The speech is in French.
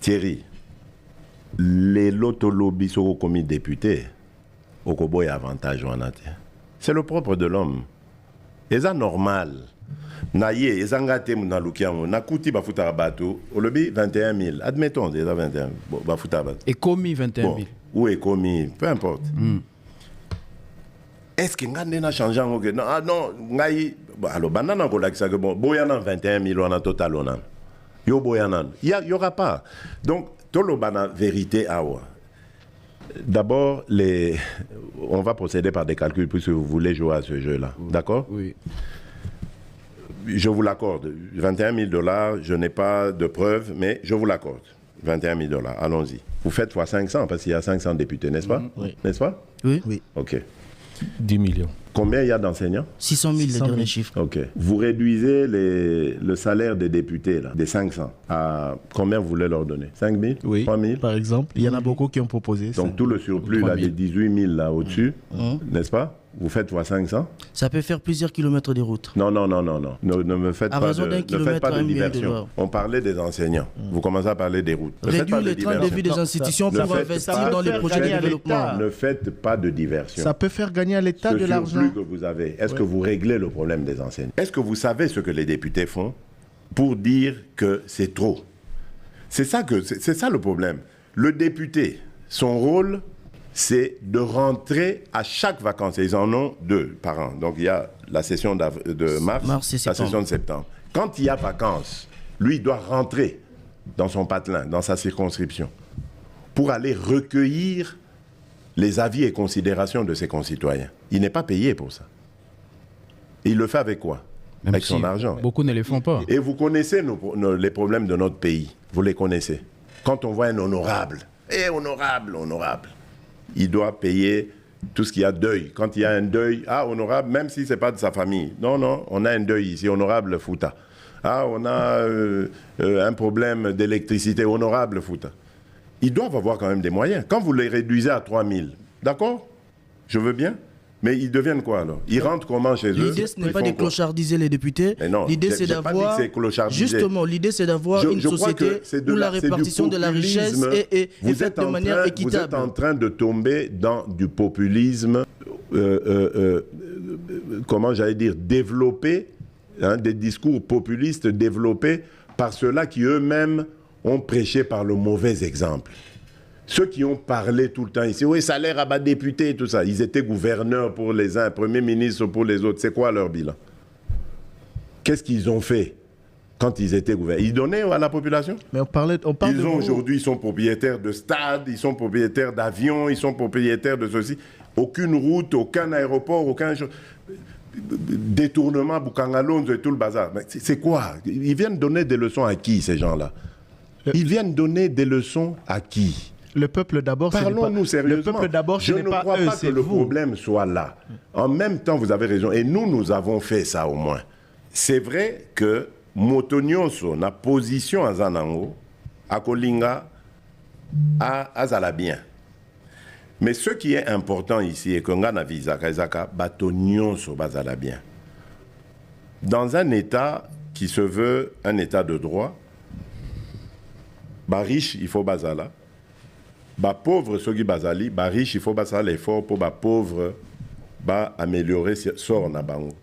Thierry, les lotolobis sont commis députés, au Koboy avantage. C'est le propre de l'homme. Et ça normal. Naye, et ça ngate na lukiamo, na kuti bafuta bateau, au lobby 21 000. Admettons, déjà 21 000. Bafuta bateau. Et commis 21 000. Bon, ou est commis, peu importe. Est-ce que ngane na changé en non, ah non, ngai, alors banana ko lakisa que bon, boyana 21 000 on a total on a. Yo boyanan. Il y aura pas. Donc, tolo bana vérité awa. D'abord, on va procéder par des calculs puisque vous voulez jouer à ce jeu-là. Oui. D'accord? Oui. Je vous l'accorde. 21 000 $, je n'ai pas de preuves, mais je vous l'accorde. 21 000 $, allons-y. Vous faites fois 500 parce qu'il y a 500 députés, n'est-ce pas? Oui. N'est-ce pas? Oui. Oui. OK. 10 millions. Combien il y a d'enseignants? 600 000, le dernier chiffre. OK. Vous réduisez le salaire des députés, là, des 500, à combien vous voulez leur donner? 5 000? Oui. 3 000? Par exemple, il y en a beaucoup qui ont proposé. Donc tout le surplus, là, les 18 000 là au-dessus, n'est-ce pas? Vous faites fois 500? Ça peut faire plusieurs kilomètres de route. Non. Ne me faites pas de diversion. On parlait des enseignants. Vous commencez à parler des routes. Réduire le train de vie des institutions pour investir dans les projets de développement. Ne faites pas de diversion. Ça peut faire gagner à l'État de l'argent. Ce surplus que vous avez, est-ce que vous réglez le problème des enseignants? Est-ce que vous savez ce que les députés font pour dire que c'est trop? C'est ça le problème. Le député, son rôle, c'est de rentrer à chaque vacances. Et ils en ont 2 par an. Donc il y a la session de mars et la session de septembre. Quand il y a vacances, lui, il doit rentrer dans son patelin, dans sa circonscription, pour aller recueillir les avis et considérations de ses concitoyens. Il n'est pas payé pour ça. Et il le fait avec quoi? Même avec son argent. Beaucoup ne les font pas. Et vous connaissez les problèmes de notre pays. Vous les connaissez. Quand on voit un honorable, honorable, il doit payer tout ce qu'il y a deuil. Quand il y a un deuil, honorable, même si ce n'est pas de sa famille. Non, on a un deuil ici, honorable Fouta. On a un problème d'électricité, honorable Fouta. Ils doivent avoir quand même des moyens. Quand vous les réduisez à 3 000, d'accord? Je veux bien. Mais ils deviennent quoi alors? Ils rentrent comment chez eux? L'idée, ce n'est pas de clochardiser les députés. L'idée, c'est d'avoir. Justement, l'idée, c'est d'avoir une société où la répartition de la richesse est faite de manière équitable. Vous êtes en train de tomber dans du populisme, comment j'allais dire, développé, des discours populistes développés par ceux-là qui eux-mêmes ont prêché par le mauvais exemple. Ceux qui ont parlé tout le temps ici, oui, salaire à bas député et tout ça, ils étaient gouverneurs pour les uns, premiers ministres pour les autres. C'est quoi leur bilan? Qu'est-ce qu'ils ont fait quand ils étaient gouverneurs? Ils donnaient à la population? Mais aujourd'hui, ils sont propriétaires de stades, ils sont propriétaires d'avions, ils sont propriétaires de ceci. Aucune route, aucun aéroport, aucun détournement, Boukangalonzo et tout le bazar. C'est quoi? Ils viennent donner des leçons à qui, ces gens-là? Ils viennent donner des leçons à qui? Le peuple d'abord, parlons-nous sérieusement. Le peuple d'abord, je ne crois pas que le problème soit là. En même temps, vous avez raison. Et nous avons fait ça au moins. C'est vrai que Motonyonso, na position à Zanango, à Kolinga, à Zalabien. Mais ce qui est important ici, et que Ngana Vizaka, Zaka, Batonyonso, Bazalabien. Dans un État qui se veut un État de droit, riche, il faut Bazala. Pauvre, ceux qui Bazali, riche, il faut Bazala l'effort pour pauvre, améliorer sort na bango.